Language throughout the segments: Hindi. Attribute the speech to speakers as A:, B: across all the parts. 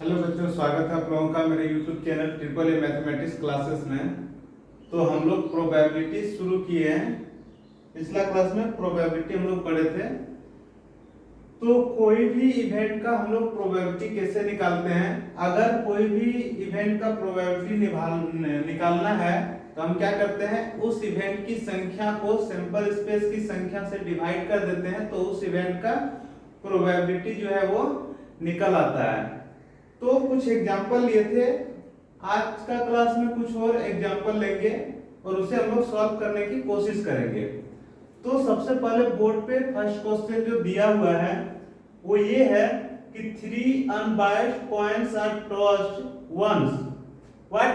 A: हेलो बच्चों, स्वागत है आप लोगों का मेरे YouTube channel triple A mathematics classes में। तो हम लोग प्रोबेबिलिटी शुरू किए हैं। पिछला क्लास में प्रोबेबिलिटी हम लोग पढ़े थे। तो कोई भी इवेंट का हम लोग प्रोबेबिलिटी कैसे निकालते हैं। अगर कोई भी इवेंट का प्रोबेबिलिटी निकालना है तो हम क्या करते हैं, उस इवेंट की संख्या को सैंपल स्पेस की संख्या से डिवाइड कर देते हैं, तो उस इवेंट का प्रोबेबिलिटी जो है वो निकल आता है। तो कुछ एग्जांपल लिए थे। आज का क्लास में कुछ और एग्जांपल लेंगे और उसे हम लोग सॉल्व करने की कोशिश करेंगे। तो सबसे पहले बोर्ड पे फर्स्ट क्वेश्चन जो दिया हुआ है वो ये है कि 3 unbiased coins are tossed once. What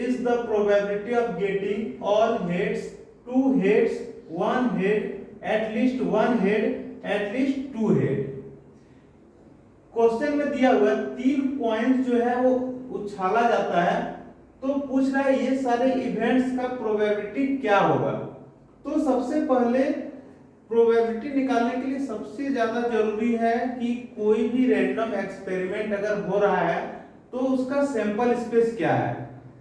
A: is the probability of getting all heads, 2 heads, 1 head, at least 1 head, at least 2 head? Question में दिया हुआ 3 कॉइन्स जो है वो उछाला जाता है। तो पूछ रहा है ये सारे इवेंट्स का प्रोबेबिलिटी क्या होगा। तो सबसे पहले प्रोबेबिलिटी निकालने के लिए सबसे ज्यादा जरूरी है कि कोई भी रैंडम एक्सपेरिमेंट अगर हो रहा है तो उसका सैंपल स्पेस क्या है।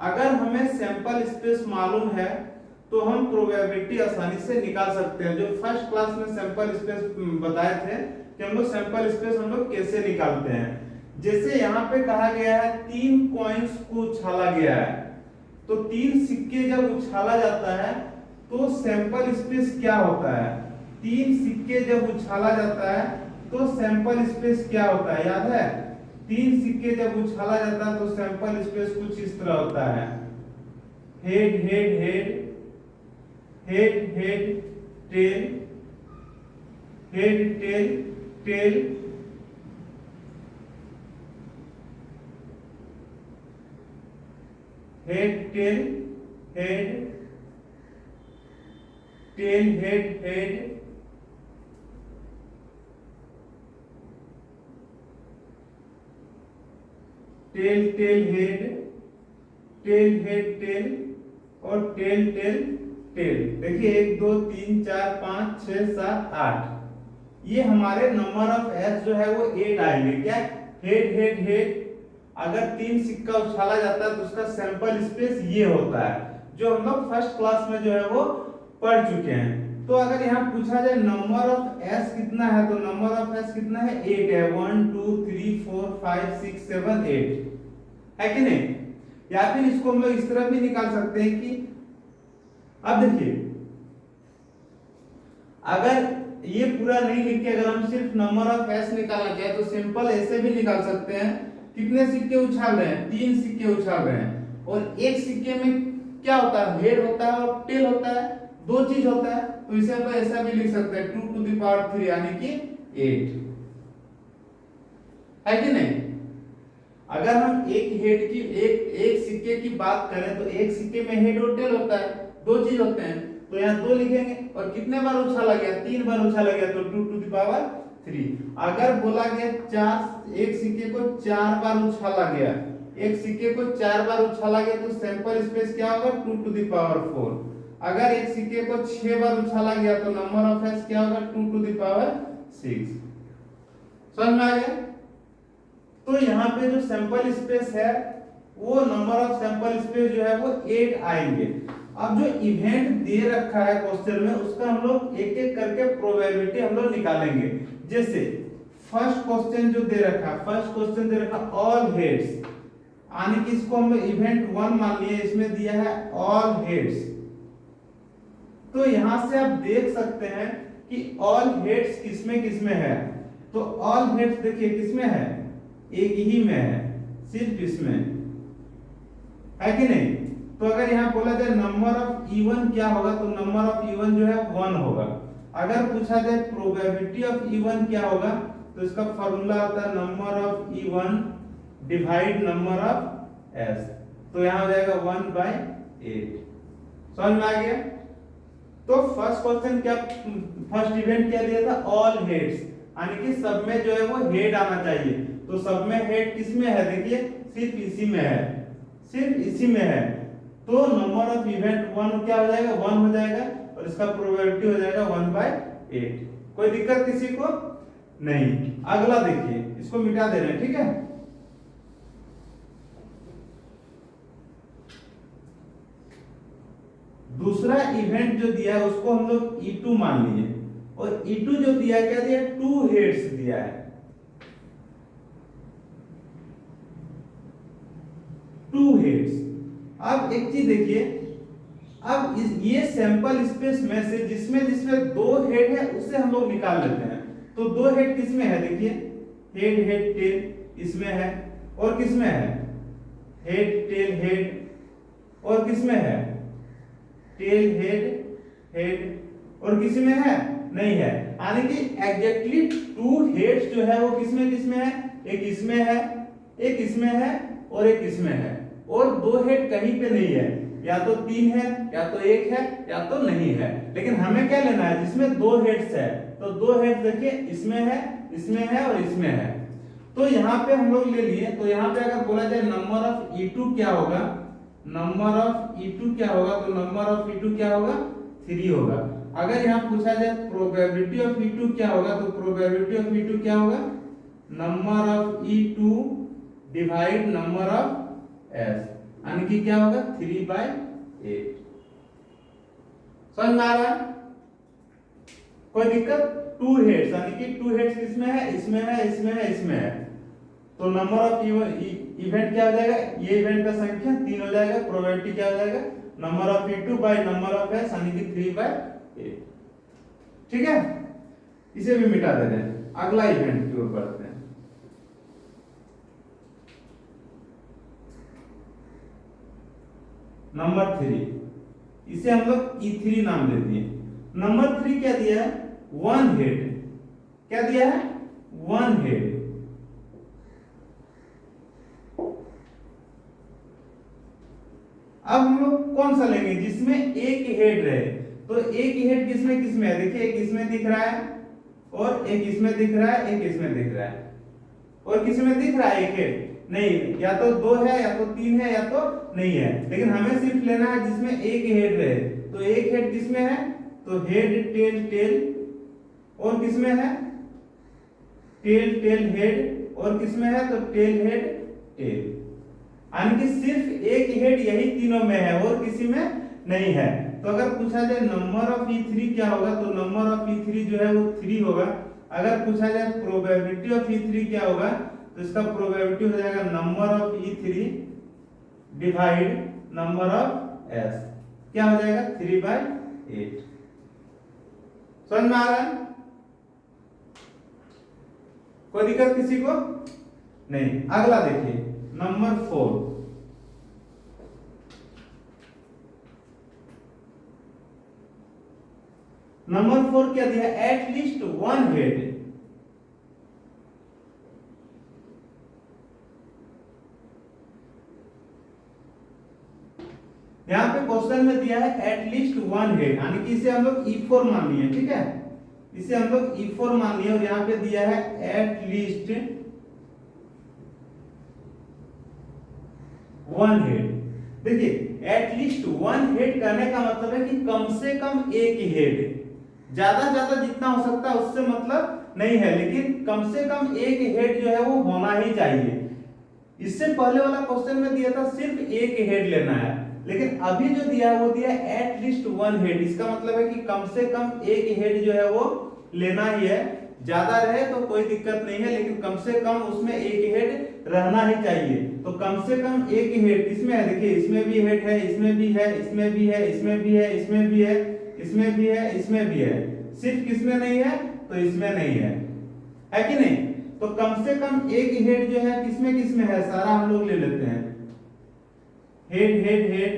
A: अगर हमें सैंपल स्पेस मालूम है तो हम प्रोबेबिलिटी आसानी से निकाल सकते हैं। जो फर्स्ट क्लास में सैंपल स्पेस बताए थे कि हम लोग सैंपल स्पेस हम लोग कैसे निकालते हैं। जैसे यहाँ पे कहा गया है 3 कॉइन्स को उछाला गया है, तो 3 सिक्के जब उछाला जाता है तो सैंपल स्पेस क्या होता है। 3 सिक्के जब उछाला जाता है तो सैंपल स्पेस क्या होता है, याद है। 3 सिक्के जब उछाला जाता है तो सैंपल स्पेस कुछ इस तरह होता है। Head head head, head head tail, head tail tail, head tail head, tail head head, tail tail head, tail head tail और टेल टेल टेल। देखिए 1 2 3 4 5 6 7 8, ये हमारे नंबर ऑफ एस जो है वो 8 आएंगे। क्या हेड हेड हेड, अगर 3 सिक्का उछाला जाता है तो उसका सैंपल स्पेस ये होता है, जो हम लोग फर्स्ट क्लास में जो है वो पढ़ चुके हैं। तो अगर यहाँ पूछा जाए नंबर ऑफ एस कितना है तो नंबर ऑफ एस कितना है, 8 है। 1 2 3 4 5 6 7 8 है कि नहीं। या फिर इसको हम लोग इस तरह भी निकाल सकते हैं कि अब देखिए, अगर ये पूरा नहीं लिख के अगर हम सिर्फ नंबर ऑफ एस निकालना चाहे तो सिंपल ऐसे भी निकाल सकते हैं। कितने सिक्के उछाल रहे हैं, 3 सिक्के उछाल रहे हैं, और एक सिक्के में क्या होता है, हेड होता है और टेल होता है, 2 चीज होता है। तो इसे हम ऐसा भी लिख सकते हैं 2 टू द पावर 3 यानी कि 8 है कि नहीं। अगर हम एक हेड की एक सिक्के की बात करें तो एक सिक्के में हेड और टेल होता है, 2 चीज होते हैं। तो यहाँ 2 लिखेंगे और कितने बार उछाला गया, 3 बार उछाला गया तो 2 टू द पावर 3। अगर बोला गया 4, एक सिक्के को 4 बार उछाला गया, एक सिक्के को 4 बार उछाला गया तो सैंपल स्पेस क्या होगा, 2 टू द पावर 4। अगर एक सिक्के को 6 बार उछाला गया तो नंबर ऑफ एस क्या होगा, 2 टू द पावर 6। समझ में आ गया। तो यहाँ पे जो सैंपल स्पेस है वो नंबर ऑफ सैंपल स्पेस जो है वो 8 आएंगे। अब जो इवेंट दे रखा है क्वेश्चन में उसका हम लोग एक एक करके प्रोबेबिलिटी हम लोग निकालेंगे। जैसे फर्स्ट क्वेश्चन जो दे रखा है, फर्स्ट क्वेश्चन दे रखा ऑल हेड्स, यानी कि इसको हम इवेंट 1 मान लिए, इसमें दिया है ऑल हेड्स। तो यहां से आप देख सकते हैं कि ऑल हेड्स किसमें किसमें है। तो ऑल हेड्स देखिए किसमें है, एक ही में है, सिर्फ इसमें है कि नहीं। तो अगर यहाँ बोला जाए नंबर ऑफ इवन क्या होगा तो नंबर ऑफ इवन जो है 1 होगा। अगर पूछा जाए प्रोबेबिलिटी ऑफ इवन क्या होगा तो इसका फॉर्मूला होता है number of even divide number of S. तो यहाँ हो जाएगा 1/8। समझ में आ गया। तो फर्स्ट क्वेश्चन क्या, फर्स्ट इवेंट क्या दिया था, ऑल हेड्स, यानी कि सब में जो है वो हेड आना चाहिए। तो सब में हेड किसमें है, देखिए सिर्फ इसी में है, सिर्फ इसी में है। तो नंबर ऑफ इवेंट 1 क्या हो जाएगा, 1 हो जाएगा और इसका प्रोबेबिलिटी हो जाएगा 1/8। कोई दिक्कत किसी को नहीं। अगला देखिए, इसको मिटा दे रहे हैं, ठीक है। दूसरा इवेंट जो दिया है उसको हम लोग E2 मान लीजिए, और E2 जो दिया है क्या दिया, 2 हेड्स दिया है, 2 हेड्स। अब एक चीज देखिए, अब ये सैंपल स्पेस में से जिसमें जिसमें 2 हेड है उसे हम लोग निकाल लेते हैं। तो 2 हेड किसमें है, देखिए हेड हेड टेल इसमें है, और किसमें है हेड टेल हेड, और किसमें है टेल हेड हेड, और किसी में है नहीं है। यानी कि एग्जैक्टली 2 हेड्स जो है वो किसमें किसमें है, एक इसमें है, एक इसमें है, और एक इसमें है, और 2 हेड कहीं पे नहीं है, या तो 3 है, या तो 1 है, या तो नहीं है। लेकिन हमें क्या लेना है, जिसमें 2 हेड्स है, तो 2 हेड्स देखिए इसमें है, इसमें है, और इसमें है। तो यहाँ पे हम लोग ले लिए, तो यहाँ पे अगर बोला जाए नंबर ऑफ E2 क्या होगा, नंबर ऑफ E2 क्या होगा, तो नंबर ऑफ E2 क्या होगा, 3 होगा। अगर यहाँ पूछा जाए प्रोबेबिलिटी ऑफ E2 क्या होगा, तो प्रोबेबिलिटी ऑफ E2 क्या होगा, number of E2 divide number of S, यानी कि क्या होगा 3/8। समझ में आ रहा है, कोई दिक्कत। 2 हेड्स यानी कि 2 हेड्स किसमें है, इसमें है, इसमें है, इसमें है। तो नंबर ऑफ इवेंट क्या हो जाएगा, ये इवेंट का संख्या 3 हो जाएगा, प्रोबेबिलिटी क्या हो जाएगा, number of E2 by number of S, यानी कि 3/8। ठीक है, इसे भी मिटा देते हैं, अगला इवेंट की ओर बढ़ते हैं। नंबर 3, इसे हम लोग E3 नाम दे दिए। नंबर 3 क्या दिया है, 1 हेड, क्या दिया है 1 हेड। अब हम लोग कौन सा लेंगे, जिसमें एक हेड रहे। तो एक हेड किसमें किसमें है, देखिए एक इसमें दिख रहा है, और एक इसमें दिख रहा है, एक इसमें दिख रहा है, और किसमें दिख रहा है एक हेड नहीं, या तो 2 है, या तो 3 है, या तो नहीं है। लेकिन हमें सिर्फ लेना है जिसमें एक हेड रहे। तो एक हेड किसमें है, तो हेड टेल टेल, और किसमें है टेल टेल हेड, और किसमें है तो टेल हेड टेल। यानी कि सिर्फ एक हेड यही तीनों में है और किसी में नहीं है। तो अगर पूछा जाए नंबर ऑफ E3 क्या होगा, तो नंबर ऑफ E3 जो है वो 3 होगा। अगर पूछा जाए प्रोबेबिलिटी ऑफ E3 क्या होगा, तो इसका प्रोबेबिलिटी हो जाएगा number of E3 divide number of S, क्या हो जाएगा 3/8। समझ में आ रहा है, कोई दिक्कत किसी को नहीं। अगला देखिए नंबर 4, नंबर 4 क्या दिया, एटलीस्ट 1 हेड। यहां पे क्वेश्चन में दिया है एटलीस्ट 1 हेड, यानी कि इसे हम लोग E4 मान लिए, ठीक है, इसे हम लोग E4 मान लिए। और यहां पे दिया है एटलीस्ट 1 हेड। देखिए एटलीस्ट 1 हेड करने का मतलब है कि कम से कम एक हेड, ज्यादा ज्यादा जितना हो सकता है उससे मतलब नहीं है, लेकिन कम से कम एक हेड जो है वो होना ही चाहिए। इससे पहले वाला क्वेश्चन में दिया था सिर्फ एक हेड लेना है, लेकिन अभी जो दिया है वो दिया एटलीस्ट 1 हेड। इसका मतलब है कि कम से कम एक हेड जो है वो लेना ही है। ज्यादा रहे तो कोई दिक्कत नहीं है, लेकिन कम से कम उसमें एक हेड रहना ही चाहिए। तो कम से कम एक हेड किसमें है, देखिए इसमें भी हेड है, इसमें भी है, इसमें भी है, इसमें भी है, इसमें भी है, इसमें भी है, इसमें भी है, सिर्फ किसमें नहीं है, तो इसमें नहीं है कि नहीं। तो कम से कम एक हेड जो है किसमें किसमें है, सारा हम लोग ले लेते हैं। Head head head,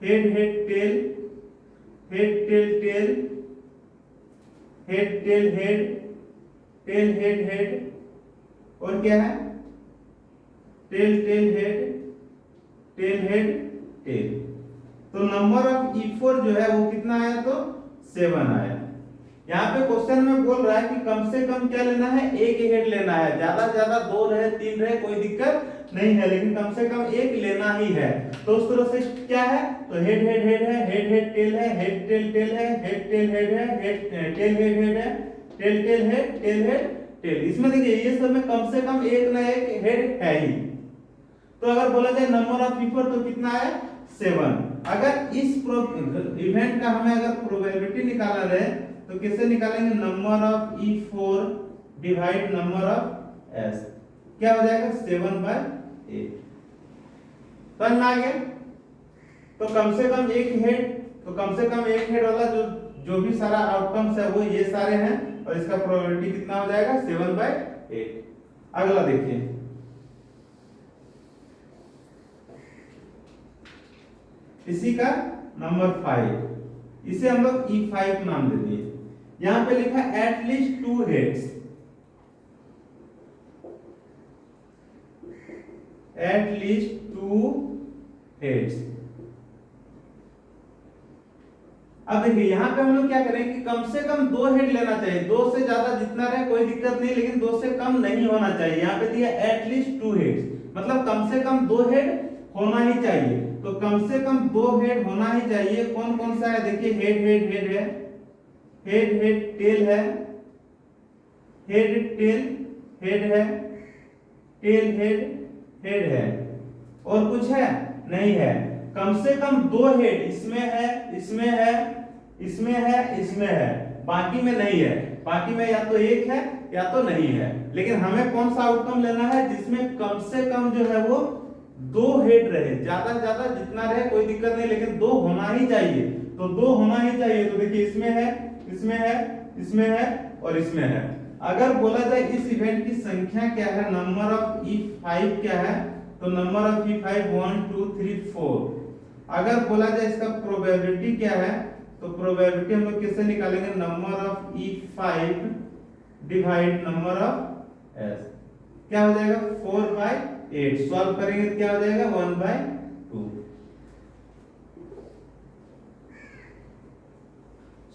A: head head tail, head tail tail, head tail head, tail head head, और क्या है tail tail head, tail head tail. तो नंबर ऑफ E4 जो है वो कितना आया, तो 7 आया। यहाँ पे क्वेश्चन में बोल रहा है कि कम से कम क्या लेना है, एक हेड लेना है। ज्यादा ज्यादा 2 रहे 3 रहे कोई दिक्कत नहीं है, लेकिन कम से कम एक लेना ही है। तो उस तरह से क्या है, तो हेड हेड हेड है, हेड हेड टेल है, हेड टेल टेल है, हेड टेल हेड है, हेड टेल हेड हेड है, tail tail head, tail head tail. इसमें देखिए ये सब में कम से कम एक ना एक हेड है ही। तो अगर बोला जाए नंबर ऑफ E4 तो कितना है 7। अगर इस इवेंट का हमें अगर प्रोबेबिलिटी निकालना रहे तो कैसे निकालेंगे, number of E4 divide number of S, क्या हो जाएगा 7/8। समझ में आ गया। तो कम से कम एक हेड वाला जो भी सारा आउटकम्स है वो ये सारे हैं, और इसका प्रोबेबिलिटी कितना हो जाएगा 7/8। अगला देखिए, इसी का नंबर 5, इसे हम लोग E5 नाम दे दिए। यहां पे लिखा एटलीस्ट 2 हेड्स, एटलीस्ट 2 हेड्स। अब देखिए यहां पे हम लोग क्या करेंगे कि कम से कम 2 हेड लेना चाहिए, 2 से ज्यादा जितना रहे कोई दिक्कत नहीं, लेकिन 2 से कम नहीं होना चाहिए। यहाँ पे दिया एटलीस्ट 2 हेड्स, मतलब कम से कम 2 हेड होना ही चाहिए। तो कम से कम 2 हेड होना ही चाहिए। कौन कौन सा है देखिए, हेड हेड हेड है, हेड हेड टेल है, हेड टेल हेड है, टेल हेड हेड है, और कुछ है नहीं है। कम से कम 2 हेड इसमें है, इसमें है, इसमें है, इसमें है, बाकी में नहीं है। बाकी में या तो एक है या तो नहीं है। लेकिन हमें कौन सा आउटकम लेना है जिसमें कम से कम जो है वो 2 हेड रहे, ज्यादा से ज्यादा जितना रहे कोई दिक्कत नहीं, लेकिन 2 होना ही चाहिए। तो 2 होना ही चाहिए। तो देखिए इसमें है, इसमें है, इसमें है और इसमें है। अगर बोला जाए इस इवेंट की संख्या क्या है, नंबर ऑफ E5 क्या है, तो नंबर ऑफ E5 1 2 3 4। अगर बोला जाए इसका प्रोबेबिलिटी क्या है, तो प्रोबेबिलिटी हम लोग कैसे निकालेंगे, number of E5 divide number of S, क्या हो जाएगा 4/8। सॉल्व करेंगे तो क्या हो जाएगा 1/2।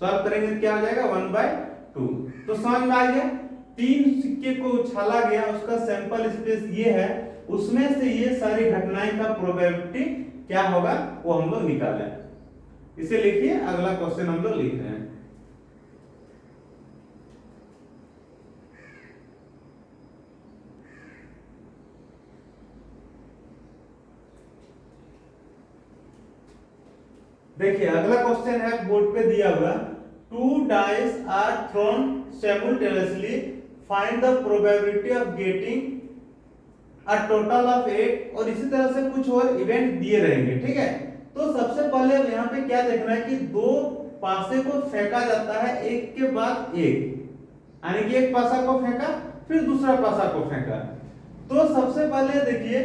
A: सॉल्व करेंगे तो क्या हो जाएगा 1/2। तो समझ में आ गया, 3 सिक्के को उछाला गया, उसका सैंपल स्पेस ये है, उसमें से ये सारी घटनाएं का प्रोबेबिलिटी क्या होगा वो हम लोग निकाले। इसे लिखिए, अगला क्वेश्चन हम लोग लिख रहे हैं। देखिए अगला क्वेश्चन है बोर्ड पे दिया हुआ, 2 dice are thrown simultaneously, find the probability of getting a total of 8। और इसी तरह से कुछ और इवेंट दिए रहेंगे, ठीक है। तो सबसे पहले यहाँ पे क्या देखना है कि 2 पासे को फेंका जाता है एक के बाद एक, यानी कि एक पासा को फेंका फिर दूसरा पासा को फेंका। तो सबसे पहले देखिए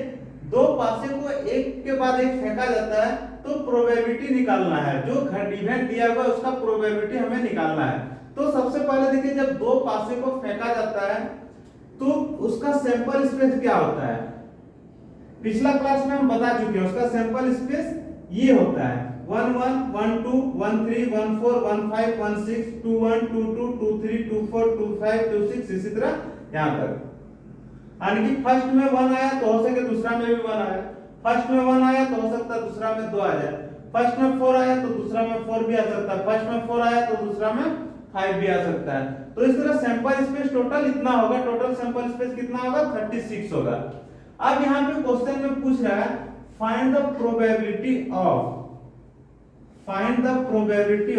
A: 2 पासे को एक के बाद एक फेंका जाता है, तो प्रोबेबिलिटी निकालना है। जो इवेंट दिया हुआ है उसका प्रोबेबिलिटी हमें निकालना है। तो सबसे पहले देखिए जब 2 पासे को फेंका जाता है तो उसका सैंपल स्पेस क्या होता है, पिछला क्लास में हम बता चुके हैं। उसका सैंपल स्पेस ये होता है 1 1 1 2 1 3 1 4 1 5 1 6 2 1 2 2 2 3 2 4 2 5 2 6, इसी तरह यहां तक। यानी कि फर्स्ट में 1 आया तो हो सके दूसरा में भी 1 आया, फर्स्ट में 1 आया तो हो सकता है दूसरा में 2 आ जाए, फर्स्ट में 4 आया तो दूसरा में 4 भी आ सकता है, फर्स्ट में 4 आया तो दूसरा में 5 भी आ सकता है। तो इस तरह सैंपल स्पेस टोटल इतना होगा, टोटल सैंपल स्पेस कितना होगा 36 होगा। अब यहां पे क्वेश्चन में पूछ रहा है find the probability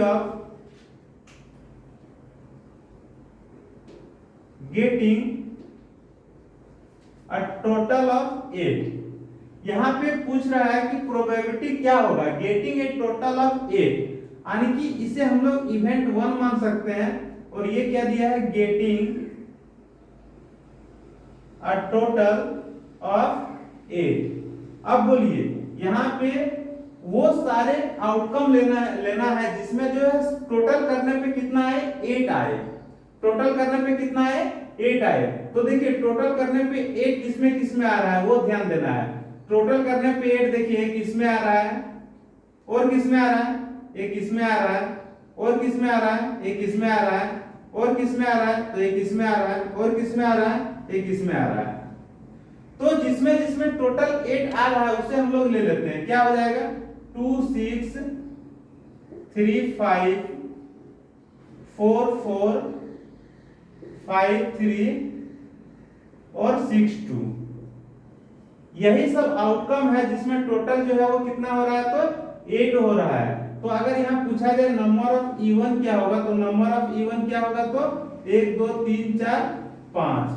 A: of getting a total of 8। यहां पे पूछ रहा है कि प्रोबेबिलिटी क्या होगा गेटिंग ए टोटल ऑफ 8, यानी कि इसे हम लोग इवेंट 1 मान सकते हैं। और ये क्या दिया है, गेटिंग अ टोटल ऑफ 8। अब बोलिए यहां पे वो सारे आउटकम लेना है जिसमें जो है टोटल करने पे कितना आए 8 आए, टोटल करने पे कितना आए 8 आए। तो देखिए टोटल करने पे 8 किसमें किसमें आ रहा है वो ध्यान देना है। टोटल करने पे 8 देखिए किसमें आ रहा है और किसमें आ रहा है, एक इसमें आ रहा है और किसमें आ रहा है, एक इसमें आ रहा है और किसमें आ रहा है, तो एक इसमें आ रहा है और किसमें आ रहा है, एक इसमें आ रहा है। तो जिसमें जिसमें टोटल 8 आ रहा है उसे हम लोग ले लेते हैं। क्या हो जाएगा 2 6 3 5 4 4 5 3 और 6 2। यही सब आउटकम है जिसमें टोटल जो है वो कितना हो रहा है, तो 8 हो रहा है। तो अगर यहाँ पूछा जाए नंबर ऑफ इवन क्या होगा, तो नंबर ऑफ इवन क्या होगा, तो 1 2 3 4 5।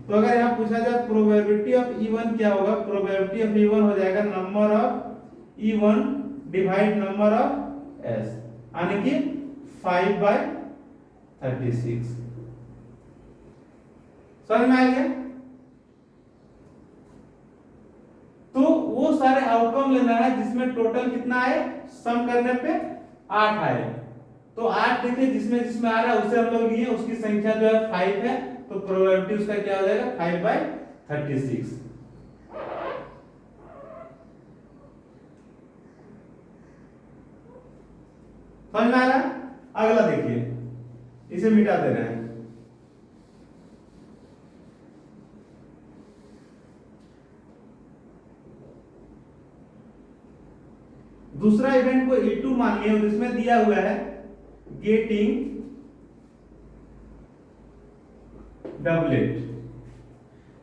A: तो अगर यहाँ पूछा जाए प्रोबेबिलिटी ऑफ इवन क्या होगा, प्रोबेबिलिटी ऑफ इवन हो जाएगा number of even divide number of S, यानी कि 5/36। समझ में आ गया? तो वो सारे आउटकम लेना है जिसमें टोटल कितना आए, सम करने पे 8 आए। तो 8 देखिए जिसमें जिसमें आ रहा है उसे हम लोग लिए, उसकी संख्या जो है 5 है, तो प्रोबेबिलिटी उसका क्या हो जाएगा 5/36। समझ में आ रहा है? अगला देखिए, इसे मिटा दे रहे हैं। दूसरा इवेंट को E2 मान लिया और इसमें दिया हुआ है गेटिंग डबलेट।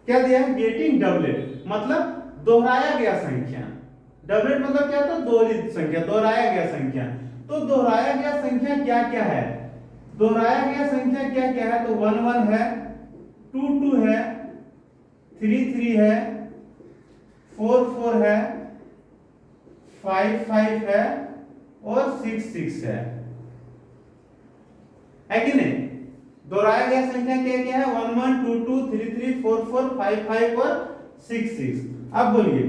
A: क्या दिया है? गेटिंग डबलेट मतलब दोहराया गया संख्या। डबलेट मतलब क्या होता है? दोहरी संख्या, दोहराया गया संख्या। तो दोहराया गया संख्या क्या क्या है? दोहराया गया संख्या क्या क्या है? तो 1 1 है, 2 2 है, 3 3 है, 4 4 है, 5 5 है और 6 6 है कि नहीं? दोहराया गया संख्या क्या क्या है? 1 1 2 2 3 3 4 4 5 5 और 6 6। अब बोलिए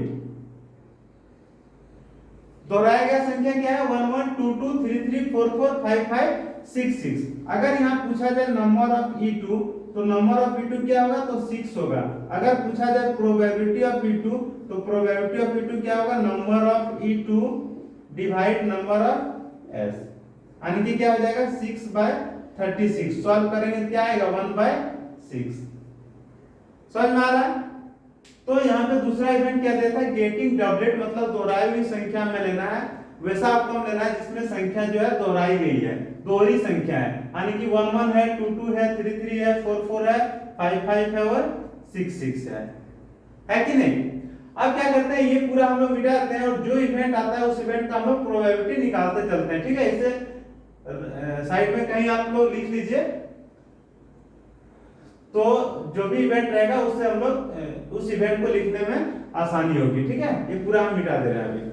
A: दोहराया गया संख्या क्या है? 1 1 2 2 3 3 4 4 5 5 6 6। अगर यहाँ पूछा जाए नंबर ऑफ E2, तो नंबर ऑफ E2 क्या होगा? तो 6 होगा। अगर पूछा जाए प्रोबेबिलिटी ऑफ E2, तो प्रोबेबिलिटी ऑफ E2 क्या होगा? Number of E2 divide number of S, यानी कि क्या हो जाएगा 6/36। सॉल्व करेंगे क्या आएगा? 1/6। समझ में आ रहा है? तो यहाँ पे दूसरा इवेंट क्या देता है? गेटिंग डबलेट मतलब दोहराई हुई संख्या में लेना है, वैसा आपको लेना है जिसमें संख्या जो है दोहराई गई है, दोहरी संख्या है, यानी कि 1 1 है, 2 2 है, 3 3 है, 4 4 है, 5 5 है और 6 6 है कि नहीं? अब क्या करते हैं, ये पूरा हम लोग मिटाते हैं और जो इवेंट आता है उस इवेंट का हम लोग प्रोबेबिलिटी निकालते चलते हैं। ठीक है, इसे साइड में कहीं आप लोग लिख लीजिए, तो जो भी इवेंट रहेगा उससे हम लोग उस इवेंट को लिखने में आसानी होगी। ठीक है, ये पूरा हम मिटा दे रहे हैं अभी।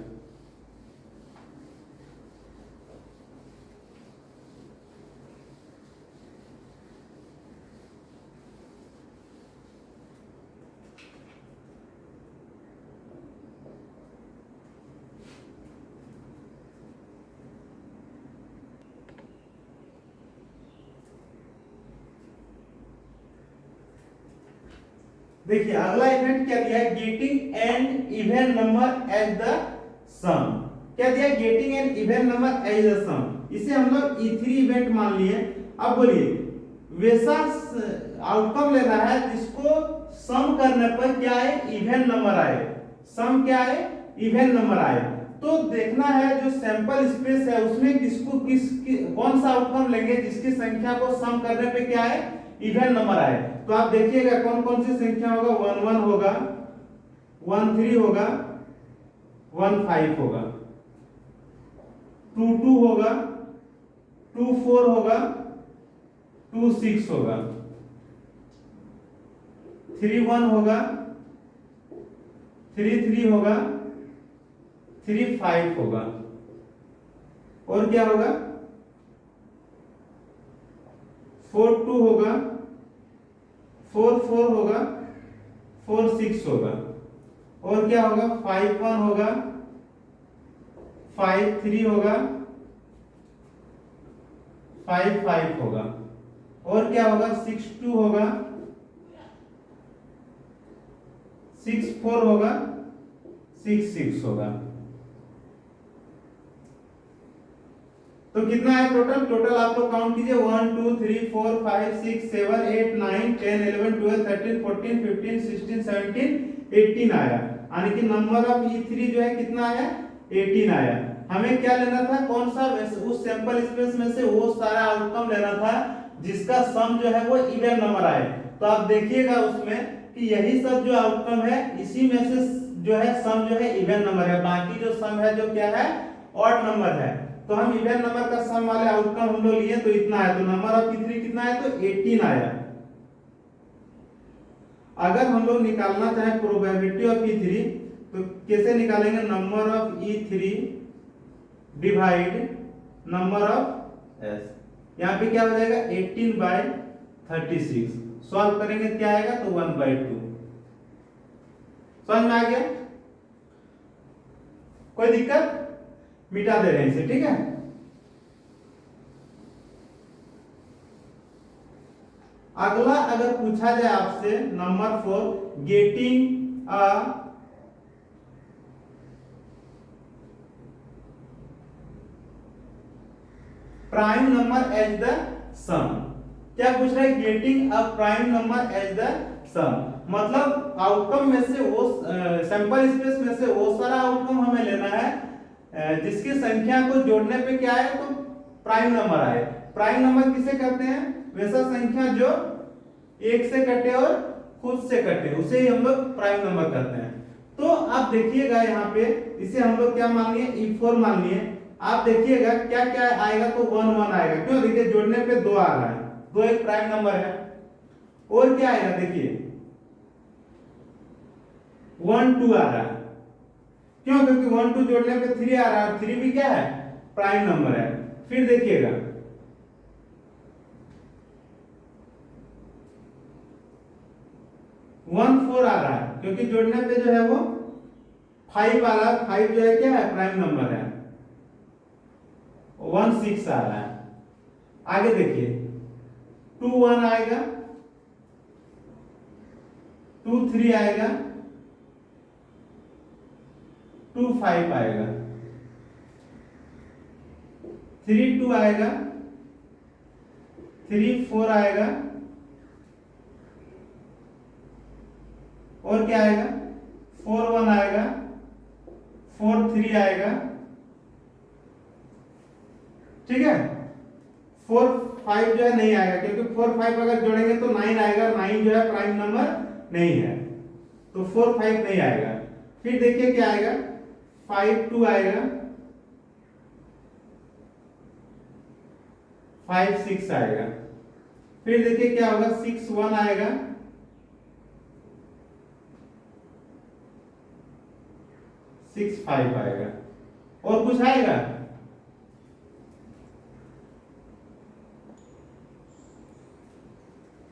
A: देखिए अगला इवेंट क्या दिया है? Getting an even number as the sum. क्या दिया? Getting an even number as the sum. इसे हम लोग E3 इवेंट मान लिए। अब बोलिए वैसा आउटकम लेना है जिसको सम करने पर क्या आए? इवन नंबर आए। सम क्या आए? इवन नंबर आए। तो देखना है जो सैंपल स्पेस है उसमें किसको कौन सा आउटकम लेंगे जिसकी संख्या को सम करने पे क्या आए? इवन नंबर आए। तो आप देखिएगा कौन कौन सी संख्या होगा? 1 1 होगा, 1 3 होगा, 1 5 होगा, 2 2 होगा, 2 4 होगा, 2 6 होगा, 3 1 होगा, 3 3 होगा, 3 5 होगा और क्या होगा? 4 2 होगा, 4 4 होगा, 4 6 होगा और क्या होगा? 5 1 होगा, 5 3 होगा, 5 5 होगा और क्या होगा? 6 2 होगा, 6 4 होगा, 6 6 होगा। तो कितना है टोटल? टोटल आप लोग काउंट कीजिए 1 2 3 4 5 6 7 8 9 10 11 12 13 14 15 16 17 18 आया, यानी कि नंबर ऑफ E3 जो है कितना आया? 18 आया। हमें क्या लेना था? कौन सा? उस सैंपल स्पेस में से वो सारा आउटकम लेना था जिसका सम जो है वो इवन नंबर आए। तो आप देखिएगा उसमें कि यही सब जो आउटकम है इसी में से जो है सम जो है इवन नंबर है, बाकी जो सम है जो क्या है? ऑड नंबर है, तो हम इवन नंबर का सम वाले आउटकम हम लोग लिए तो इतना है, तो नंबर ऑफ E3 कितना है, तो 18 आया। अगर हम लोग निकालना चाहे प्रोबेबिलिटी ऑफ E3 तो कैसे निकालेंगे, number of E3 divide number of S, यहाँ पे क्या हो जाएगा 18/36, सॉल्व करेंगे क्या आएगा, तो 1/2। समझ में आ गया, कोई दिक्कत, मिटा दे रहे हैं इसे, ठीक है। अगला अगर पूछा जाए आपसे number 4, getting a prime number as the sum, क्या पूछ रहा है, getting a prime number as the sum, मतलब आउटकम में से वो सैंपल स्पेस में से वो सारा आउटकम हमें लेना है जिसकी संख्या को जोड़ने पे क्या है, तो प्राइम नंबर आए। प्राइम नंबर किसे कहते हैं, वैसा संख्या जो एक से कटे और खुद से कटे, उसे ही हम लोग प्राइम नंबर कहते हैं। तो आप देखिएगा यहाँ पे इसे हम लोग क्या मान लिए, E4 मान लिए। आप देखिएगा क्या क्या आएगा, तो 1 1 आएगा, क्यों, देखिए जोड़ने पे 2 आ रहा है, 2 एक प्राइम नंबर है। और क्या आएगा, देखिए 1 2 आ रहा है, क्यों, क्योंकि 1 2 जोड़ने पे 3 आ रहा है, और 3 भी क्या है, प्राइम नंबर है। फिर देखिएगा 1 4 आ रहा है, क्योंकि जोड़ने पे जो है वो 5 आ रहा है, 5 जो है क्या है, प्राइम नंबर है। 1 6 आ रहा है। आगे देखिए 2 1 आएगा, 2 3 आएगा, 2 5 आएगा, 3 2 आएगा, 3 4 आएगा, और क्या आएगा, 4 1 आएगा, 4 3 आएगा, ठीक है। 4 5 जो है नहीं आएगा, क्योंकि 4 5 अगर जोड़ेंगे तो 9 आएगा, 9 जो है प्राइम नंबर नहीं है, तो 4 5 नहीं आएगा। फिर देखिए क्या आएगा, 5 2 आएगा, 5 6 आएगा। फिर देखिए क्या होगा, 6 1 आएगा, 6 5 आएगा, और कुछ आएगा,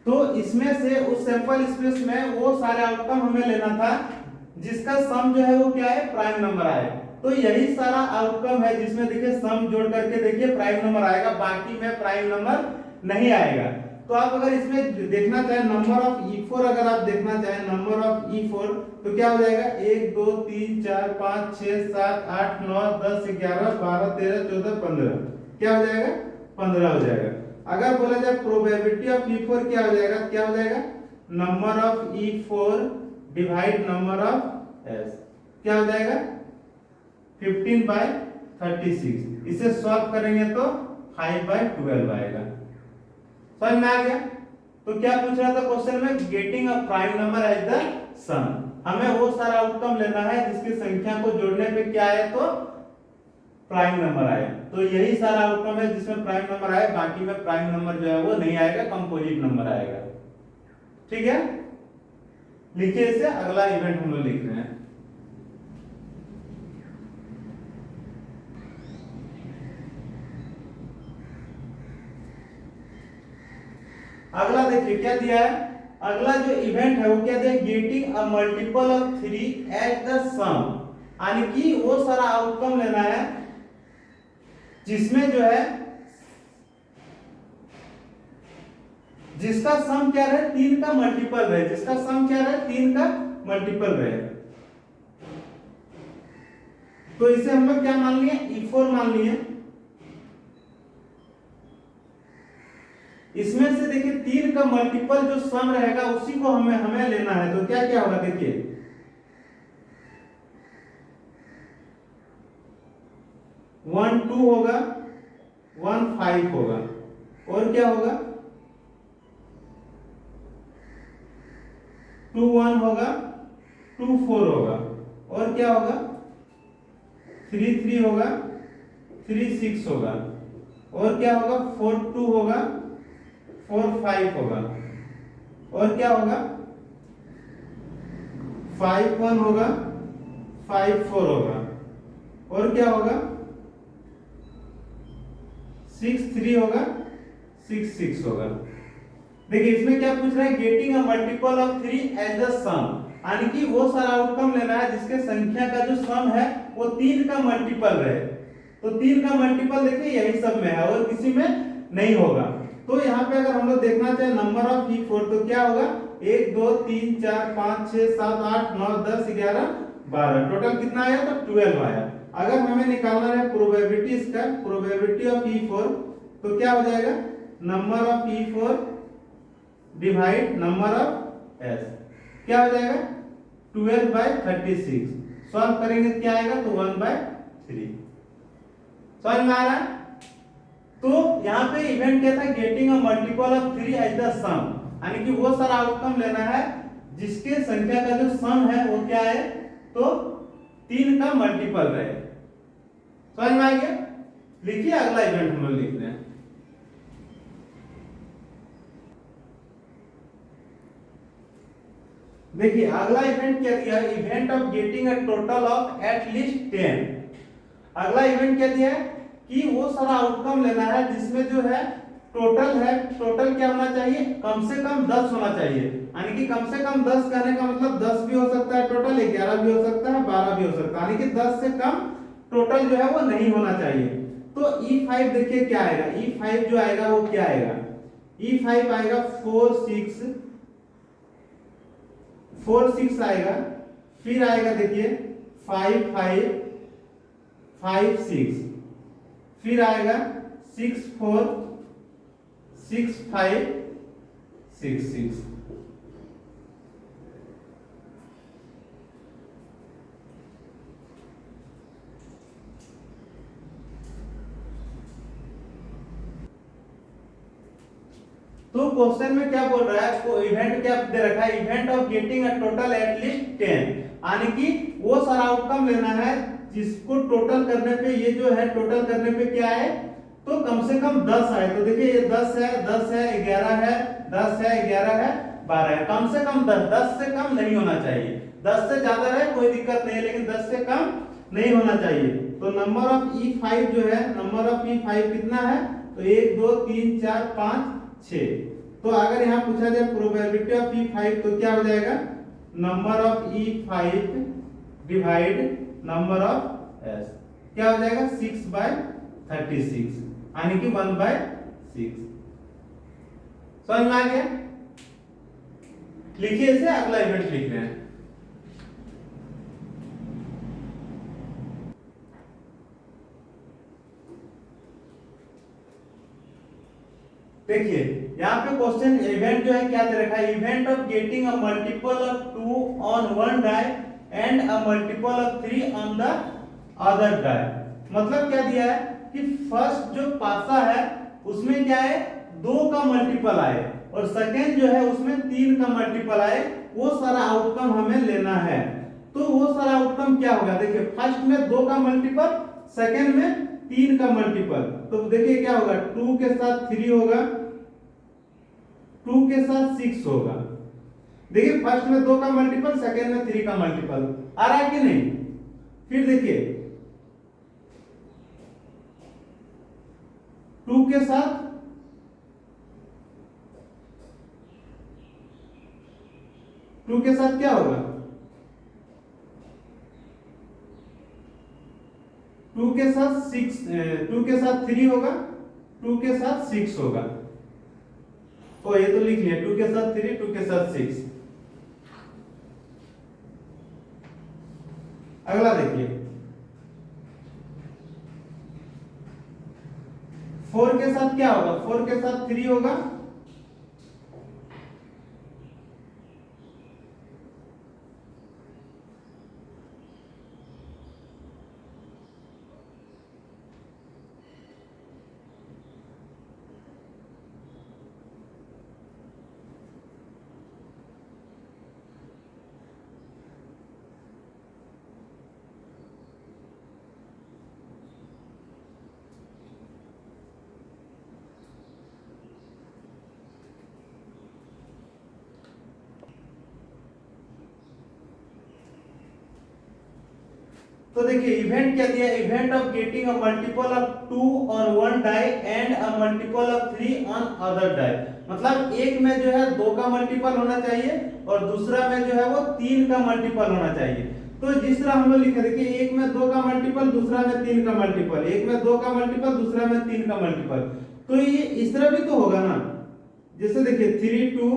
A: तो इसमें से उस सैंपल स्पेस में वो सारे आउटकम हमें लेना था जिसका सम जो है वो क्या है, प्राइम नंबर आए। तो यही सारा आउटकम है जिसमें देखिए सम जोड़ करके देखिए प्राइम नंबर आएगा, बाकी में प्राइम नंबर नहीं आएगा। तो आप अगर इसमें देखना चाहें नंबर ऑफ E4, अगर आप देखना चाहें नंबर ऑफ E4 तो क्या हो जाएगा, 1 2 3 4 5 6 7 8 9 10 11 12 13 14 15, क्या हो जाएगा, 15 हो जाएगा। अगर बोला जाए प्रोबेबिलिटी ऑफ E4 क्या हो जाएगा, क्या हो जाएगा, number of E4 divide number of S, क्या हो जाएगा 15/36। इसे सॉल्व करेंगे तो 5/12 आएगा। समझ में आ गया। तो क्या पूछ रहा था क्वेश्चन में, getting a prime number as the sum, हमें वो सारा आउटकम लेना है जिसकी संख्या को जोड़ने पे क्या आए, तो प्राइम नंबर आए। तो यही सारा आउटकम है जिसमें प्राइम नंबर आए, बाकी में प्राइम नंबर जो है वो नहीं आएगा, कंपोजिट नंबर आएगा। ठीक है, लिखिए इसे, अगला इवेंट हम लोग लिख रहे हैं। अगला देखिए क्या दिया है, अगला जो इवेंट है वो क्या दिया, getting a multiple of 3 at the sum, यानी कि वो सारा आउटकम लेना है जिसमें जो है जिसका सम क्या रहे, 3 का मल्टीपल रहे, जिसका सम क्या रहे, 3 का मल्टीपल रहे। तो इसे हम लोग क्या मान लिए, E4 मान लिए। इसमें से देखिए 3 का मल्टीपल जो सम रहेगा उसी को हमें लेना है। तो क्या क्या होगा, देखिए 1 2 होगा, 1 5 होगा, और क्या होगा 2 1 होगा, 2 4 होगा, और क्या होगा 3 3 होगा, 3 6 होगा, और क्या होगा 4 2 होगा, 4 5 होगा, और क्या होगा 5 1 होगा, 5 4 होगा, और क्या होगा 6 3 होगा, 6 6 होगा। देखिए इसमें क्या पूछ रहा है, getting a multiple of 3 as the sum, यानी कि वो सारा आउटकम लेना है जिसके संख्या का जो सम है वो 3 का मल्टीपल रहे। तो 3 का मल्टीपल देखिए यही सब में है और किसी में नहीं होगा। तो यहाँ पे अगर हम लोग देखना चाहे नंबर ऑफ E4 तो क्या होगा 1 2 3 4 5 6 7 8 9 10 11 12, टोटल कितना आया तो 12 आया। अगर हमें निकालना है प्रोबेबिलिटी, इसका प्रोबेबिलिटी ऑफ E4 तो क्या हो जाएगा number of E4 divide number of S, क्या हो जाएगा 12/36। सॉल्व करेंगे क्या आएगा तो 1/3। समझ में आ रहा है? तो यहाँ पे इवेंट क्या था, getting a multiple of 3 as the sum, यानी कि वो सारा आउटकम लेना है जिसके संख्या का जो सम है वो क्या है तो 3 का मल्टीपल रहे। समझ में आ गया? लिखिए अगला इवेंट हम लोग लिख रहे हैं। देखिए अगला इवेंट क्या दिया है, event of getting a total of at least 10। अगला इवेंट क्या दिया है कि वो सारा आउटकम लेना है जिसमें जो है टोटल है, टोटल क्या होना चाहिए कम से कम 10 होना चाहिए, यानी कि कम से कम 10 कहने का मतलब 10 भी हो सकता है टोटल, 11 भी हो सकता है, 12 भी हो सकता है, यानी कि 10 से कम टोटल जो है वो नहीं होना चाहिए। तो E5 देखिए क्या आएगा, E5 जो आएगा वो क्या आएगा, E5 आएगा 4 6 आएगा, फिर आएगा देखिए 5 5 5 6, फिर आएगा 6 4 6 5 6 6। तो क्वेश्चन में क्या बोल रहा है, को इवेंट क्या दे रखा है, event of getting a total at least 10, यानी कि वो सारा आउटकम लेना है जिसको टोटल करने पे ये जो है टोटल करने पे क्या है तो कम से कम 10 आए। तो देखिए ये 10 है 10 है 11 है 10 है 11 है 12 है, कम से कम 10, 10 से कम नहीं होना चाहिए, 10 से ज्यादा है कोई दिक्कत नहीं है लेकिन 10 से कम नहीं होना चाहिए। तो नंबर ऑफ E5 जो है, नंबर ऑफ E5 कितना है तो 1 2 3 4 5 6। तो अगर यहाँ पूछा जाए प्रोबेबिलिटी ऑफ E5 तो क्या हो जाएगा number of E5 divide number of S, क्या हो जाएगा 6/36, यानी कि 1/6। समझ में आ गया? लिखिए इसे, अगला इवेंट लिख रहे हैं। देखिए यहाँ पे क्वेश्चन इवेंट जो है क्या दे रखा है, event of getting a multiple of 2 on one die and a multiple of 3 on the other die. मतलब क्या दिया है कि फर्स्ट जो पासा है उसमें क्या है 2 का मल्टीपल आए और सेकेंड जो है उसमें 3 का मल्टीपल आए, वो सारा आउटकम हमें लेना है। तो वो सारा आउटकम क्या होगा, देखिए फर्स्ट में 2 का मल्टीपल, सेकेंड में 3 का मल्टीपल, तो देखिए क्या होगा 2 के साथ 3 होगा, 2 के साथ 6 होगा। देखिए फर्स्ट में 2 का मल्टीपल, सेकेंड में 3 का मल्टीपल आ रहा है कि नहीं। फिर देखिए 2 के साथ 2 के साथ क्या होगा 2 के साथ 6, 2 के साथ 3 होगा, 2 के साथ 6 होगा। तो ये तो लिख लिया 2 के साथ 3, 2 के साथ 6। अगला देखिए 4 के साथ क्या होगा, 4 के साथ 3 होगा, तो देखिए इवेंट क्या दिया, event of getting a multiple of 2 on one die and a multiple of 3 on other die. मतलब एक में जो है 2 का मल्टीपल होना चाहिए और दूसरा में जो है वो 3 का मल्टीपल होना चाहिए। तो जिस तरह हम लोग लिखे, देखिए एक में 2 का मल्टीपल, दूसरा में 3 का मल्टीपल, एक में 2 का मल्टीपल, दूसरा में 3 का मल्टीपल। तो ये इस तरह भी तो होगा ना, जैसे देखिए 3 2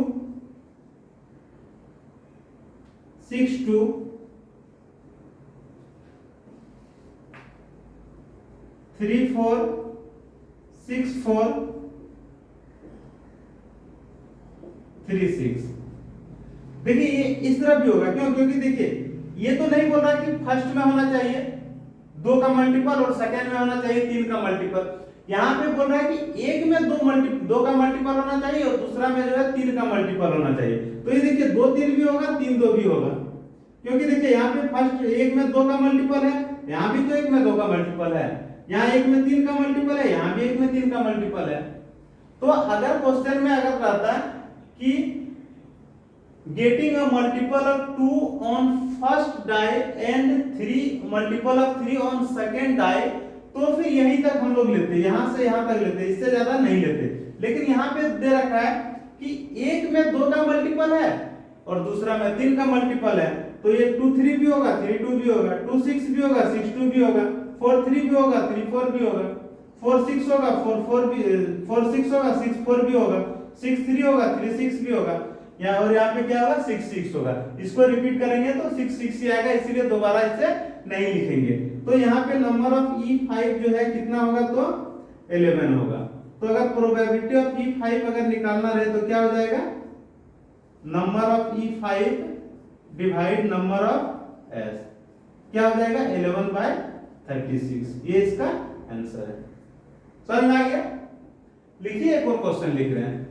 A: 6 2 3 4 6 4 3 6। देखिए ये इस तरह भी होगा, क्यों? क्योंकि देखिए ये तो नहीं बोल रहा कि फर्स्ट में होना चाहिए 2 का मल्टीपल और सेकंड में होना चाहिए 3 का मल्टीपल। यहाँ पे बोल रहा है कि एक में 2 का मल्टीपल होना चाहिए और दूसरा में जो है 3 का मल्टीपल होना चाहिए। तो ये देखिए 2 3 भी होगा, 3 2 भी होगा, क्योंकि देखिए यहाँ पे फर्स्ट एक में 2 का मल्टीपल है, यहाँ भी तो एक में 2 का मल्टीपल है, यहाँ एक में 3 का मल्टीपल है, यहाँ भी एक में 3 का मल्टीपल है। तो अगर क्वेश्चन में अगर रहता कि getting a multiple of 2 on first die and 3 multiple of 3 on second die, तो फिर यहीं तक हम लोग लेते, यहां से यहां तक लेते, इससे ज्यादा नहीं लेते। लेकिन यहाँ पे दे रखा है कि एक में 2 का मल्टीपल है और दूसरा में 3 का मल्टीपल है, तो ये 2 3 भी होगा, 3 2 भी होगा, 2 6 भी होगा, 6 2 भी होगा, 4 3 भी होगा, 3 4 भी होगा, 4 6 होगा, 4 4 भी, 4 6 होगा, 6 4 भी होगा, 6 3 होगा, 3 6 भी होगा, यहाँ और यहाँ पे क्या होगा 6 6 होगा। इसको रिपीट करेंगे तो 6 6 ही आएगा, इसीलिए दोबारा इसे नहीं लिखेंगे। तो यहाँ पे नंबर ऑफ E5 जो है कितना होगा, तो 11 होगा। तो अगर प्रोबेबिलिटी ऑफ E5 अगर निकालना रहे तो क्या हो जाएगा, number of E5 divide number of S, क्या हो जाएगा 11/36। ये इसका आंसर है। समझ में आ गया? लिखिए, एक और क्वेश्चन लिख रहे हैं।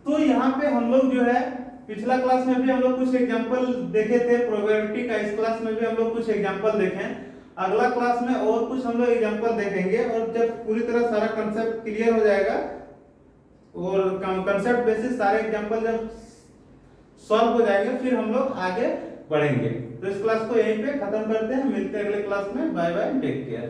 A: तो यहाँ पे हम लोग जो है पिछला क्लास में भी हम लोग कुछ एग्जांपल देखे थे प्रोबेबिलिटी का, इस क्लास में भी हम लोग कुछ एग्जांपल देखें। अगला क्लास में और कुछ हम लोग एग्जांपल देखेंगे, और जब पूरी तरह सारा कंसेप्ट क्लियर हो जाएगा और कंसेप्ट बेसिस सारे एग्जांपल जब सॉल्व हो जाएंगे, फिर हम लोग आगे बढ़ेंगे। तो इस क्लास को यहीं पे खत्म करते हैं, मिलते हैं अगले क्लास में। Bye bye, take care.